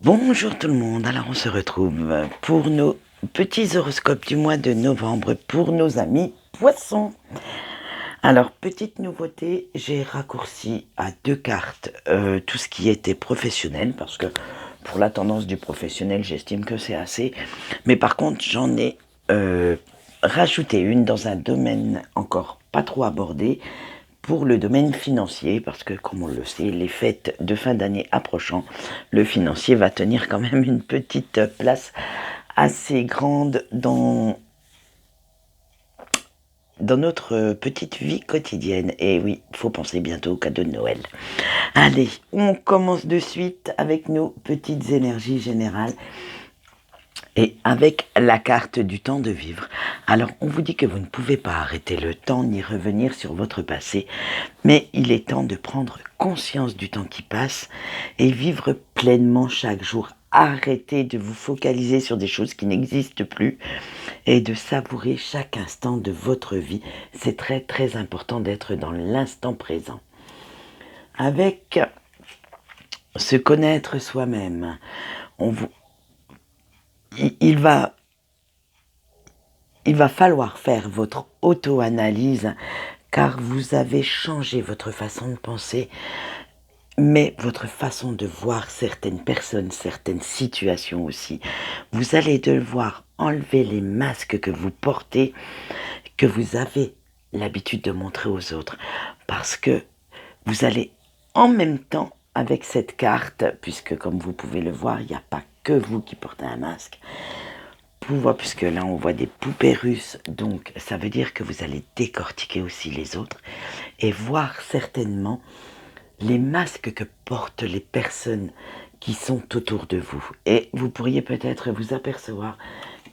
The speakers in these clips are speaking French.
Bonjour tout le monde, alors on se retrouve pour nos petits horoscopes du mois de novembre pour nos amis poissons. Alors, petite nouveauté, j'ai raccourci à 2 cartes tout ce qui était professionnel parce que pour la tendance du professionnel, j'estime que c'est assez. Mais par contre, j'en ai rajouté une dans un domaine encore pas trop abordé pour le domaine financier, parce que comme on le sait, les fêtes de fin d'année approchant, le financier va tenir quand même une petite place assez grande dans notre petite vie quotidienne. Et oui, il faut penser bientôt au cadeau de Noël. Allez, on commence de suite avec nos petites énergies générales et avec la carte du temps de vivre. Alors, on vous dit que vous ne pouvez pas arrêter le temps ni revenir sur votre passé, mais il est temps de prendre conscience du temps qui passe et vivre pleinement chaque jour. Arrêtez de vous focaliser sur des choses qui n'existent plus et de savourer chaque instant de votre vie. C'est très très important d'être dans l'instant présent. Avec se connaître soi-même, on vous, il va falloir faire votre auto-analyse car vous avez changé votre façon de penser, mais votre façon de voir certaines personnes, certaines situations aussi. Vous allez devoir enlever les masques que vous portez, que vous avez l'habitude de montrer aux autres, parce que vous allez en même temps, avec cette carte, puisque comme vous pouvez le voir, il n'y a pas que vous qui portez un masque, puisque là on voit des poupées russes, donc ça veut dire que vous allez décortiquer aussi les autres et voir certainement les masques que portent les personnes qui sont autour de vous. Et vous pourriez peut-être vous apercevoir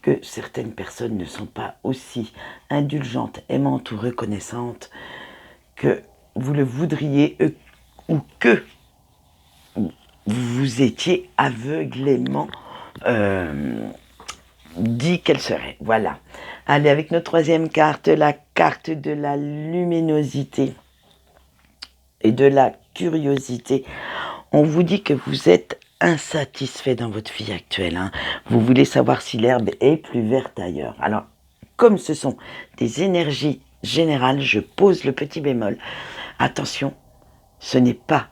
que certaines personnes ne sont pas aussi indulgentes, aimantes ou reconnaissantes que vous le voudriez ou que vous étiez aveuglément dit qu'elle serait. Voilà. Allez, avec notre troisième carte, la carte de la luminosité et de la curiosité. On vous dit que vous êtes insatisfait dans votre vie actuelle. Hein. Vous voulez savoir si l'herbe est plus verte ailleurs. Alors, comme ce sont des énergies générales, je pose le petit bémol. Attention, ce n'est pas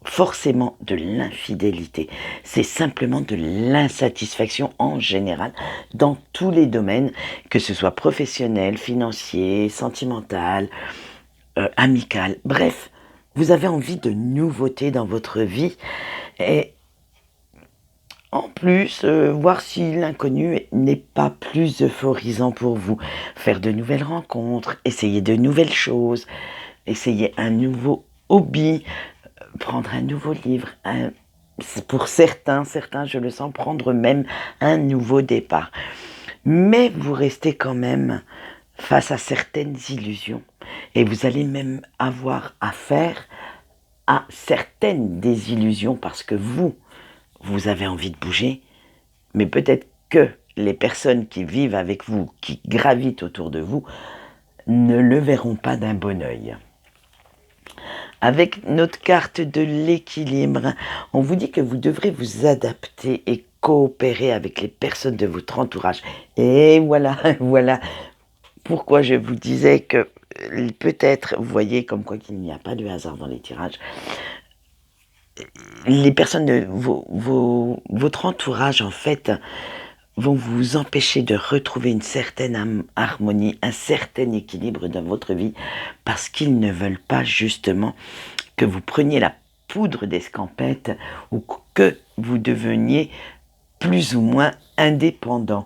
forcément de l'infidélité, c'est simplement de l'insatisfaction en général dans tous les domaines, que ce soit professionnel, financier, sentimental, amical, bref, vous avez envie de nouveautés dans votre vie et en plus, voir si l'inconnu n'est pas plus euphorisant pour vous. Faire de nouvelles rencontres, essayer de nouvelles choses, essayer un nouveau hobby, prendre un nouveau livre, pour certains, je le sens, prendre même un nouveau départ. Mais vous restez quand même face à certaines illusions et vous allez même avoir affaire à certaines désillusions parce que vous avez envie de bouger, mais peut-être que les personnes qui vivent avec vous, qui gravitent autour de vous, ne le verront pas d'un bon œil. Avec notre carte de l'équilibre, on vous dit que vous devrez vous adapter et coopérer avec les personnes de votre entourage. Et voilà, voilà pourquoi je vous disais que peut-être, vous voyez comme quoi qu'il n'y a pas de hasard dans les tirages, les personnes de votre entourage en fait vont vous empêcher de retrouver une certaine harmonie, un certain équilibre dans votre vie parce qu'ils ne veulent pas justement que vous preniez la poudre d'escampette ou que vous deveniez plus ou moins indépendant.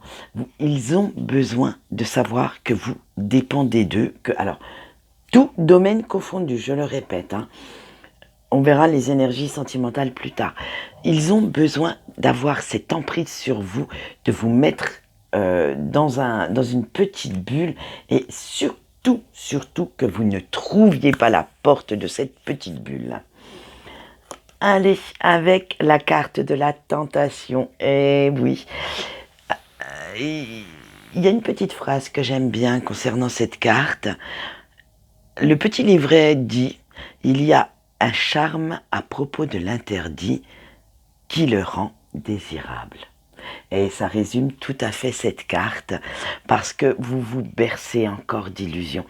Ils ont besoin de savoir que vous dépendez d'eux, alors, tout domaine confondu, je le répète, hein, on verra les énergies sentimentales plus tard. Ils ont besoin d'avoir cette emprise sur vous, de vous mettre dans une petite bulle et surtout que vous ne trouviez pas la porte de cette petite bulle. Allez, avec la carte de la tentation. Eh oui, il y a une petite phrase que j'aime bien concernant cette carte. Le petit livret dit « Il y a un charme à propos de l'interdit, qui le rend désirable. Et ça résume tout à fait cette carte, parce que vous vous bercez encore d'illusions.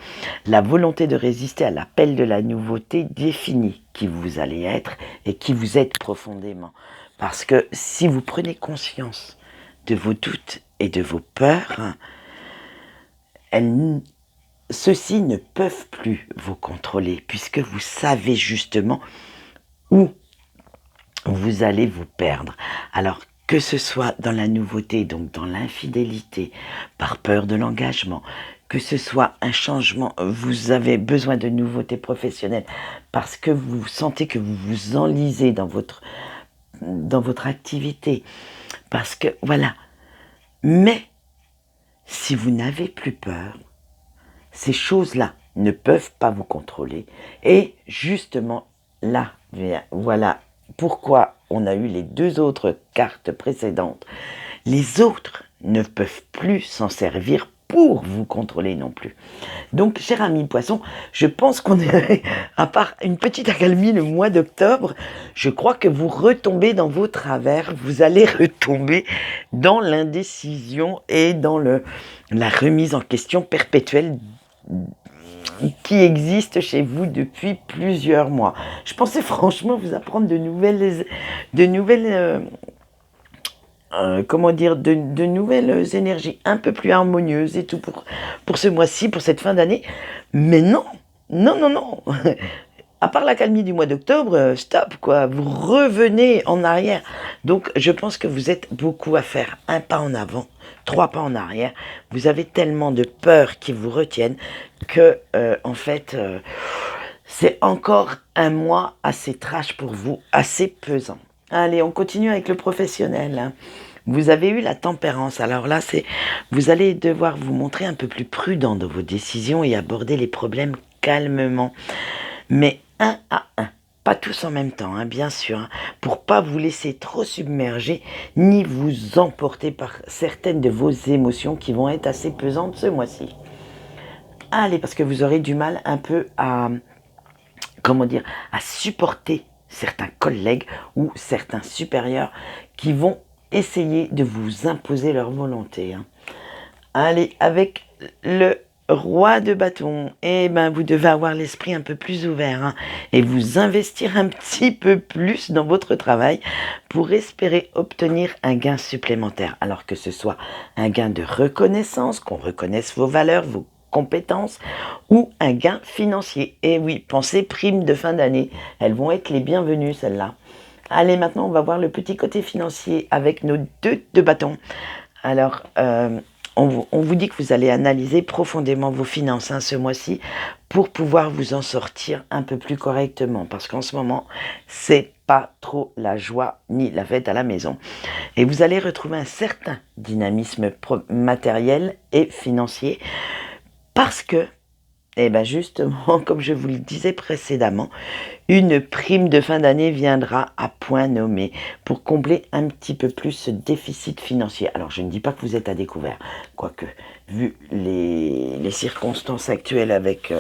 La volonté de résister à l'appel de la nouveauté définit qui vous allez être et qui vous êtes profondément. Parce que si vous prenez conscience de vos doutes et de vos peurs, ceux-ci ne peuvent plus vous contrôler, puisque vous savez justement où vous allez vous perdre. Alors, que ce soit dans la nouveauté, donc dans l'infidélité, par peur de l'engagement, que ce soit un changement, vous avez besoin de nouveautés professionnelles, parce que vous sentez que vous vous enlisez dans votre activité, parce que, voilà. Mais, si vous n'avez plus peur, ces choses-là ne peuvent pas vous contrôler. Et justement, là, voilà pourquoi on a eu les deux autres cartes précédentes. Les autres ne peuvent plus s'en servir pour vous contrôler non plus. Donc, cher ami poisson, je pense qu'on est, à part une petite accalmie le mois d'octobre, je crois que vous retombez dans vos travers, vous allez retomber dans l'indécision et dans la remise en question perpétuelle qui existe chez vous depuis plusieurs mois. Je pensais franchement vous apprendre de nouvelles de nouvelles énergies un peu plus harmonieuses et tout pour ce mois-ci, pour cette fin d'année. Mais non, non, non, non. À part l'accalmie du mois d'octobre, stop, quoi. Vous revenez en arrière. Donc, je pense que vous êtes beaucoup à faire. Un pas en avant, 3 pas en arrière. Vous avez tellement de peurs qui vous retiennent que, en fait, c'est encore un mois assez trash pour vous, assez pesant. Allez, on continue avec le professionnel, hein. Vous avez eu la tempérance. Alors là, vous allez devoir vous montrer un peu plus prudent dans vos décisions et aborder les problèmes calmement. Mais un à un, pas tous en même temps, hein, bien sûr, hein, pour pas vous laisser trop submerger, ni vous emporter par certaines de vos émotions qui vont être assez pesantes ce mois-ci. Allez, parce que vous aurez du mal un peu à supporter certains collègues ou certains supérieurs qui vont essayer de vous imposer leur volonté, hein. Allez, avec le roi de bâton, vous devez avoir l'esprit un peu plus ouvert, hein, et vous investir un petit peu plus dans votre travail pour espérer obtenir un gain supplémentaire. Alors que ce soit un gain de reconnaissance, qu'on reconnaisse vos valeurs, vos compétences, ou un gain financier. Et oui, pensez primes de fin d'année, elles vont être les bienvenues celles-là. Allez, maintenant on va voir le petit côté financier avec nos deux de bâton. Alors, on vous dit que vous allez analyser profondément vos finances, hein, ce mois-ci pour pouvoir vous en sortir un peu plus correctement, parce qu'en ce moment, c'est pas trop la joie ni la fête à la maison. Et vous allez retrouver un certain dynamisme matériel et financier, parce que, justement, comme je vous le disais précédemment, une prime de fin d'année viendra à point nommé pour combler un petit peu plus ce déficit financier. Alors, je ne dis pas que vous êtes à découvert, quoique, vu les circonstances actuelles avec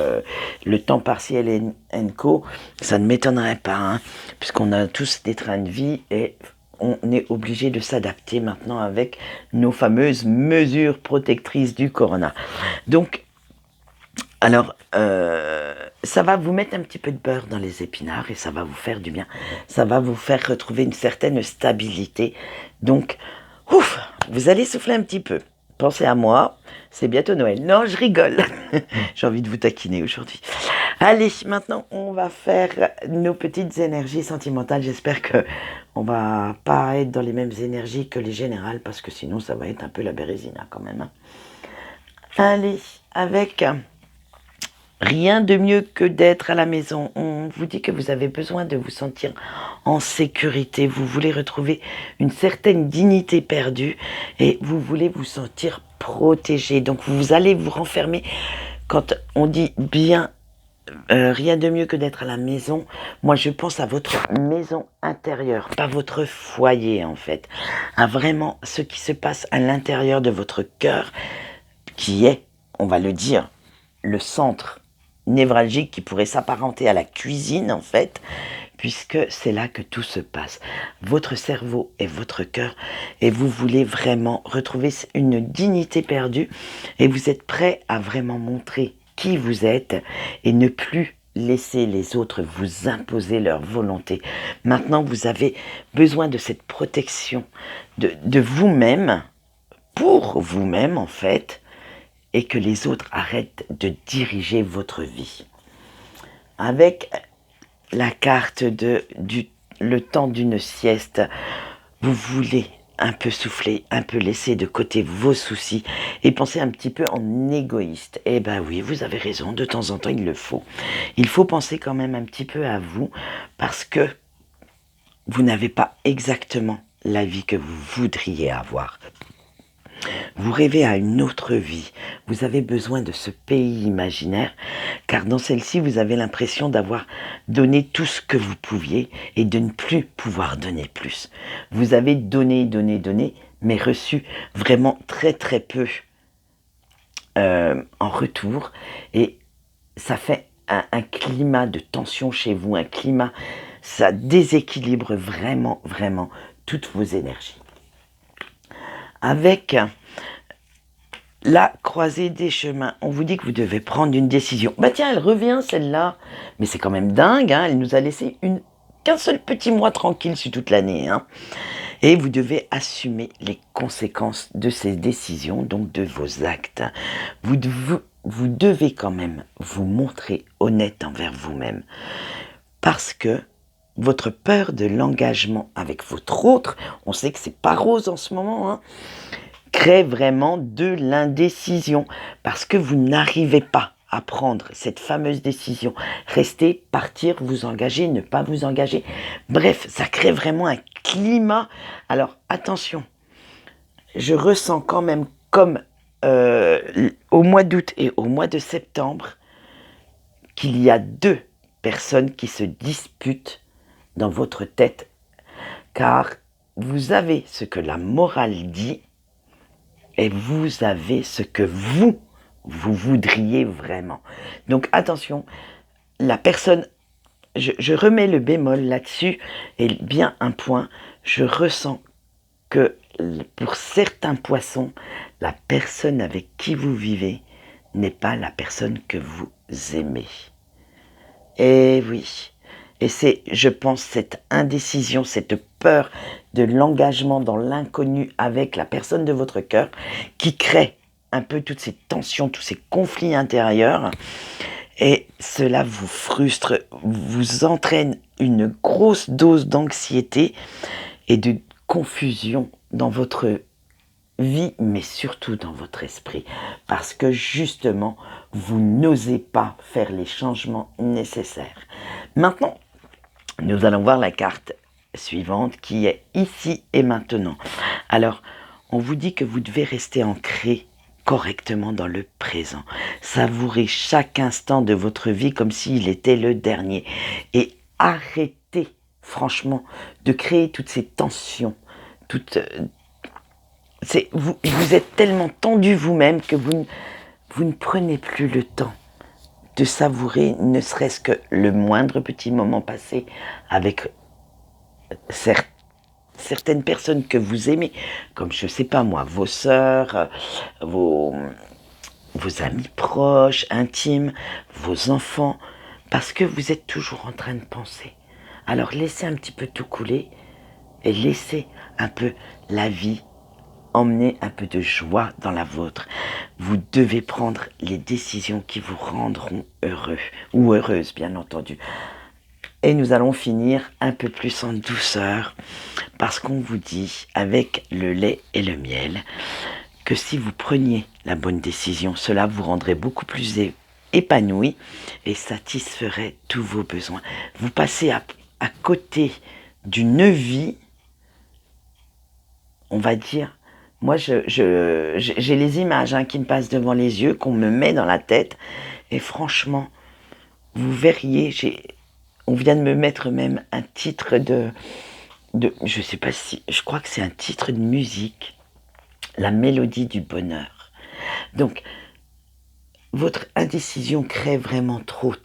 le temps partiel et co, ça ne m'étonnerait pas, hein, puisqu'on a tous des trains de vie et on est obligé de s'adapter maintenant avec nos fameuses mesures protectrices du corona. Donc, alors, ça va vous mettre un petit peu de beurre dans les épinards et ça va vous faire du bien. Ça va vous faire retrouver une certaine stabilité. Donc, vous allez souffler un petit peu. Pensez à moi, c'est bientôt Noël. Non, je rigole. J'ai envie de vous taquiner aujourd'hui. Allez, maintenant, on va faire nos petites énergies sentimentales. J'espère que on va pas être dans les mêmes énergies que les générales, parce que sinon, ça va être un peu la bérésina quand même, hein. Allez, avec... Rien de mieux que d'être à la maison. On vous dit que vous avez besoin de vous sentir en sécurité. Vous voulez retrouver une certaine dignité perdue et vous voulez vous sentir protégé. Donc vous allez vous renfermer. Quand on dit bien, rien de mieux que d'être à la maison, moi je pense à votre maison intérieure, pas votre foyer en fait. À vraiment ce qui se passe à l'intérieur de votre cœur, qui est, on va le dire, le centre névralgique qui pourrait s'apparenter à la cuisine en fait, puisque c'est là que tout se passe. Votre cerveau et votre cœur, et vous voulez vraiment retrouver une dignité perdue, et vous êtes prêt à vraiment montrer qui vous êtes, et ne plus laisser les autres vous imposer leur volonté. Maintenant, vous avez besoin de cette protection de vous-même, pour vous-même en fait, et que les autres arrêtent de diriger votre vie. Avec la carte le temps d'une sieste, vous voulez un peu souffler, un peu laisser de côté vos soucis et penser un petit peu en égoïste. Eh ben oui, vous avez raison, de temps en temps il le faut. Il faut penser quand même un petit peu à vous parce que vous n'avez pas exactement la vie que vous voudriez avoir. Vous rêvez à une autre vie, vous avez besoin de ce pays imaginaire, car dans celle-ci, vous avez l'impression d'avoir donné tout ce que vous pouviez et de ne plus pouvoir donner plus. Vous avez donné, donné, donné, mais reçu vraiment très très peu en retour, et ça fait un climat de tension chez vous, un climat, ça déséquilibre vraiment, vraiment toutes vos énergies. Avec la croisée des chemins, on vous dit que vous devez prendre une décision. Bah tiens, elle revient celle-là. Mais c'est quand même dingue, hein, elle nous a laissé qu'un seul petit mois tranquille sur toute l'année. Hein. Et vous devez assumer les conséquences de ces décisions, donc de vos actes. Vous devez quand même vous montrer honnête envers vous-même. Parce que votre peur de l'engagement avec votre autre, on sait que c'est pas rose en ce moment, hein, crée vraiment de l'indécision parce que vous n'arrivez pas à prendre cette fameuse décision. Rester, partir, vous engager, ne pas vous engager. Bref, ça crée vraiment un climat. Alors, attention, je ressens quand même comme au mois d'août et au mois de septembre qu'il y a 2 personnes qui se disputent dans votre tête car vous avez ce que la morale dit et vous avez ce que vous voudriez vraiment. Donc attention, la personne, je remets le bémol là-dessus, et bien un point, je ressens que pour certains poissons, la personne avec qui vous vivez n'est pas la personne que vous aimez. Et oui, et c'est, je pense, cette indécision, cette peur de l'engagement dans l'inconnu avec la personne de votre cœur qui crée un peu toutes ces tensions, tous ces conflits intérieurs. Et cela vous frustre, vous entraîne une grosse dose d'anxiété et de confusion dans votre vie, mais surtout dans votre esprit. Parce que justement, vous n'osez pas faire les changements nécessaires. Maintenant, nous allons voir la carte suivante qui est ici et maintenant. Alors, on vous dit que vous devez rester ancré correctement dans le présent. Savourer chaque instant de votre vie comme s'il était le dernier. Et arrêtez, franchement, de créer toutes ces tensions. Vous êtes tellement tendu vous-même que vous ne prenez plus le temps de savourer ne serait-ce que le moindre petit moment passé avec certaines personnes que vous aimez, comme je sais pas moi, vos sœurs, vos amis proches, intimes, vos enfants, parce que vous êtes toujours en train de penser. Alors laissez un petit peu tout couler et laissez un peu la vie emmener un peu de joie dans la vôtre. Vous devez prendre les décisions qui vous rendront heureux, ou heureuse bien entendu. Et nous allons finir un peu plus en douceur, parce qu'on vous dit, avec le lait et le miel, que si vous preniez la bonne décision, cela vous rendrait beaucoup plus épanoui et satisferait tous vos besoins. Vous passez à côté d'une vie, on va dire, moi j'ai les images qui me passent devant les yeux, qu'on me met dans la tête, et franchement, vous verriez, on vient de me mettre même un titre je sais pas si, je crois que c'est un titre de musique, La mélodie du bonheur. Donc, votre indécision crée vraiment trop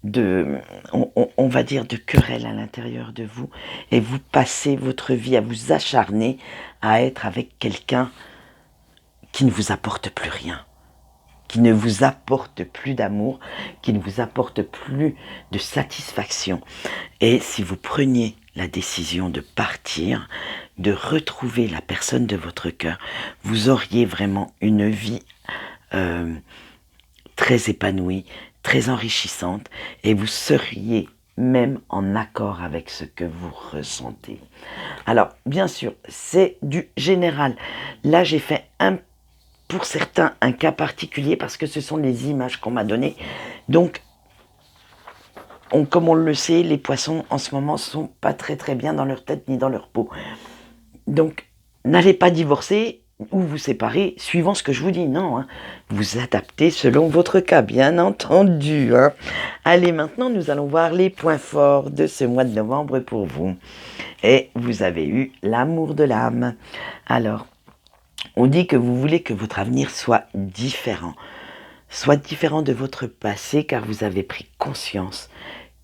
on va dire, de querelles à l'intérieur de vous, et vous passez votre vie à vous acharner à être avec quelqu'un qui ne vous apporte plus rien, qui ne vous apporte plus d'amour, qui ne vous apporte plus de satisfaction. Et si vous preniez la décision de partir, de retrouver la personne de votre cœur, vous auriez vraiment une vie très épanouie, très enrichissante, et vous seriez même en accord avec ce que vous ressentez. Alors, bien sûr, c'est du général. Là, j'ai fait pour certains un cas particulier parce que ce sont les images qu'on m'a données. Donc, comme on le sait, les poissons en ce moment sont pas très très bien dans leur tête ni dans leur peau. Donc, n'allez pas divorcer ou vous séparer suivant ce que je vous dis. Non, hein. Vous adaptez selon votre cas, bien entendu. Hein. Allez, maintenant, nous allons voir les points forts de ce mois de novembre pour vous. Et vous avez eu l'amour de l'âme. Alors, on dit que vous voulez que votre avenir soit différent de votre passé, car vous avez pris conscience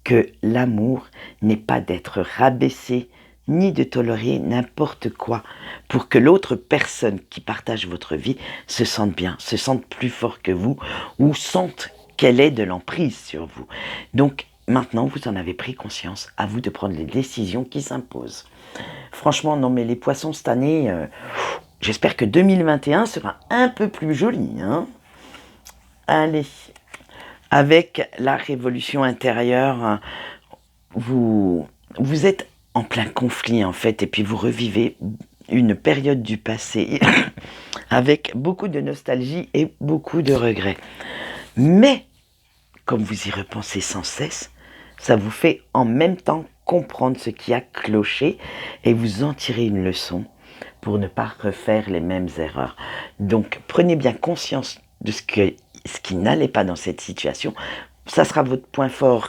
que l'amour n'est pas d'être rabaissé, ni de tolérer n'importe quoi, pour que l'autre personne qui partage votre vie se sente bien, se sente plus fort que vous, ou sente qu'elle ait de l'emprise sur vous. Donc, maintenant, vous en avez pris conscience, à vous de prendre les décisions qui s'imposent. Franchement, non mais les poissons cette année, j'espère que 2021 sera un peu plus joli. Hein. Allez, avec la révolution intérieure, vous êtes en plein conflit en fait, et puis vous revivez une période du passé avec beaucoup de nostalgie et beaucoup de regrets. Mais, comme vous y repensez sans cesse, ça vous fait en même temps comprendre ce qui a cloché et vous en tirer une leçon pour ne pas refaire les mêmes erreurs. Donc, prenez bien conscience de ce qui n'allait pas dans cette situation. Ça sera votre point fort,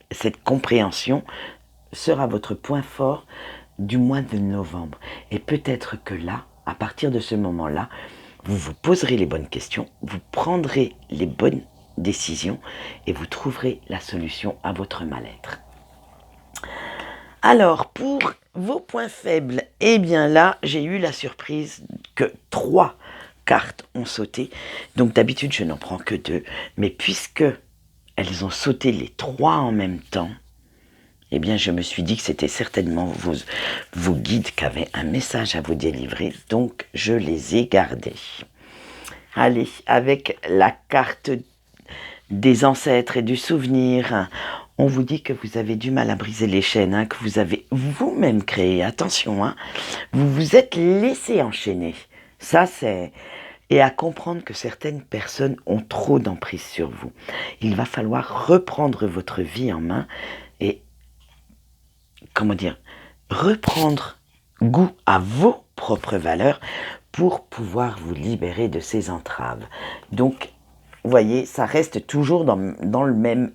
cette compréhension sera votre point fort du mois de novembre. Et peut-être que là, à partir de ce moment-là, vous vous poserez les bonnes questions, vous prendrez les bonnes décisions et vous trouverez la solution à votre mal-être. Alors, pour vos points faibles, eh bien là, j'ai eu la surprise que 3 cartes ont sauté. Donc d'habitude, je n'en prends que 2. Mais puisque elles ont sauté les 3 en même temps, eh bien, je me suis dit que c'était certainement vos guides qui avaient un message à vous délivrer. Donc, je les ai gardés. Allez, avec la carte des ancêtres et du souvenir, on vous dit que vous avez du mal à briser les chaînes, hein, que vous avez vous-même créé. Attention, hein, vous vous êtes laissé enchaîner. Ça, c'est... Et à comprendre que certaines personnes ont trop d'emprise sur vous. Il va falloir reprendre votre vie en main et, reprendre goût à vos propres valeurs pour pouvoir vous libérer de ces entraves. Donc, vous voyez, ça reste toujours dans le même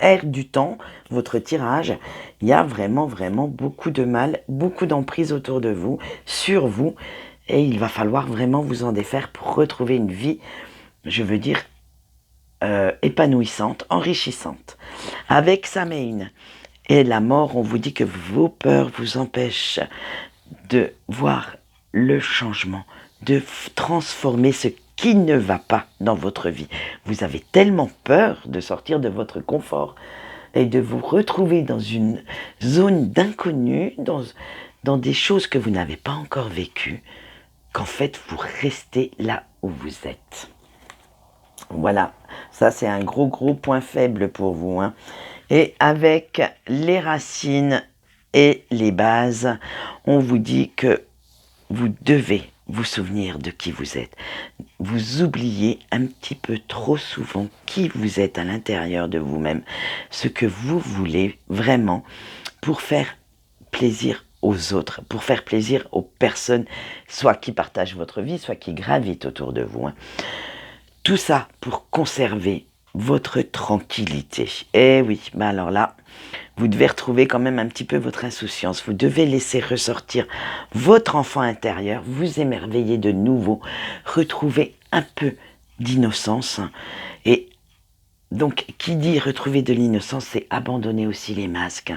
air du temps, votre tirage. Il y a vraiment beaucoup de mal, beaucoup d'emprise autour de vous, sur vous, et il va falloir vraiment vous en défaire pour retrouver une vie, je veux dire, épanouissante, enrichissante. Avec Samhain et la mort, on vous dit que vos peurs vous empêchent de voir le changement, de transformer ce qui ne va pas dans votre vie. Vous avez tellement peur de sortir de votre confort et de vous retrouver dans une zone d'inconnu, dans des choses que vous n'avez pas encore vécues, qu'en fait vous restez là où vous êtes. Voilà, ça c'est un gros point faible pour vous. Hein. Et avec les racines et les bases, on vous dit que vous devez vous souvenir de qui vous êtes. Vous oubliez un petit peu trop souvent qui vous êtes à l'intérieur de vous-même, ce que vous voulez vraiment pour faire plaisir aux autres, pour faire plaisir aux personnes, soit qui partagent votre vie, soit qui gravitent autour de vous. Hein. Tout ça pour conserver votre tranquillité. Eh oui, ben alors là, vous devez retrouver quand même un petit peu votre insouciance. Vous devez laisser ressortir votre enfant intérieur, vous émerveiller de nouveau, retrouver un peu d'innocence et Donc, qui dit retrouver de l'innocence, c'est abandonner aussi les masques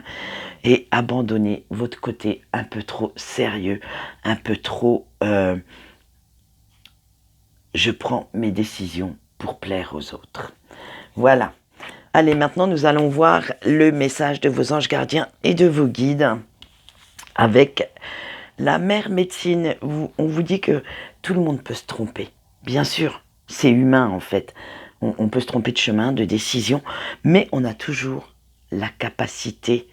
et abandonner votre côté un peu trop sérieux, un peu trop je prends mes décisions pour plaire aux autres. Voilà. Allez, maintenant, nous allons voir le message de vos anges gardiens et de vos guides avec la mère médecine. On vous dit que tout le monde peut se tromper. Bien sûr, c'est humain en fait. On peut se tromper de chemin, de décision, mais on a toujours la capacité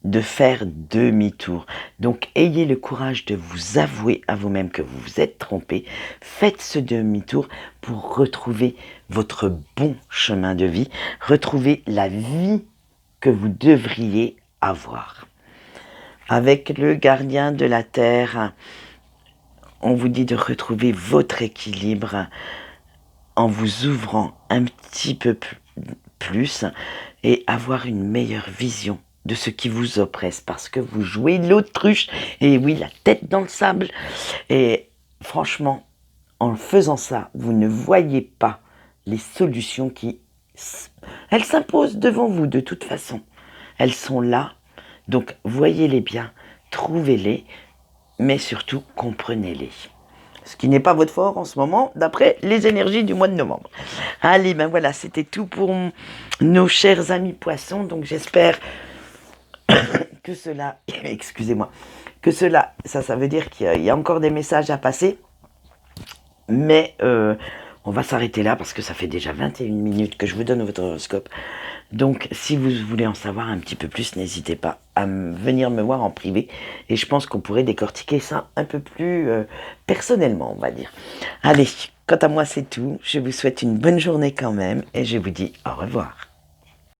de faire demi-tour. Donc, ayez le courage de vous avouer à vous-même que vous vous êtes trompé. Faites ce demi-tour pour retrouver votre bon chemin de vie, retrouver la vie que vous devriez avoir. Avec le gardien de la terre, on vous dit de retrouver votre équilibre en vous ouvrant un petit peu plus et avoir une meilleure vision de ce qui vous oppresse parce que vous jouez l'autruche et oui, la tête dans le sable. Et franchement, en faisant ça, vous ne voyez pas les solutions qui... Elles s'imposent devant vous de toute façon. Elles sont là, donc voyez-les bien, trouvez-les, mais surtout comprenez-les. Ce qui n'est pas votre fort en ce moment, d'après les énergies du mois de novembre. Allez, ben voilà, c'était tout pour nos chers amis poissons. Donc j'espère que cela, excusez-moi, que cela, ça veut dire qu'il y a encore des messages à passer. Mais on va s'arrêter là parce que ça fait déjà 21 minutes que je vous donne votre horoscope. Donc, si vous voulez en savoir un petit peu plus, n'hésitez pas à venir me voir en privé. Et je pense qu'on pourrait décortiquer ça un peu plus personnellement, on va dire. Allez, quant à moi, c'est tout. Je vous souhaite une bonne journée quand même et je vous dis au revoir.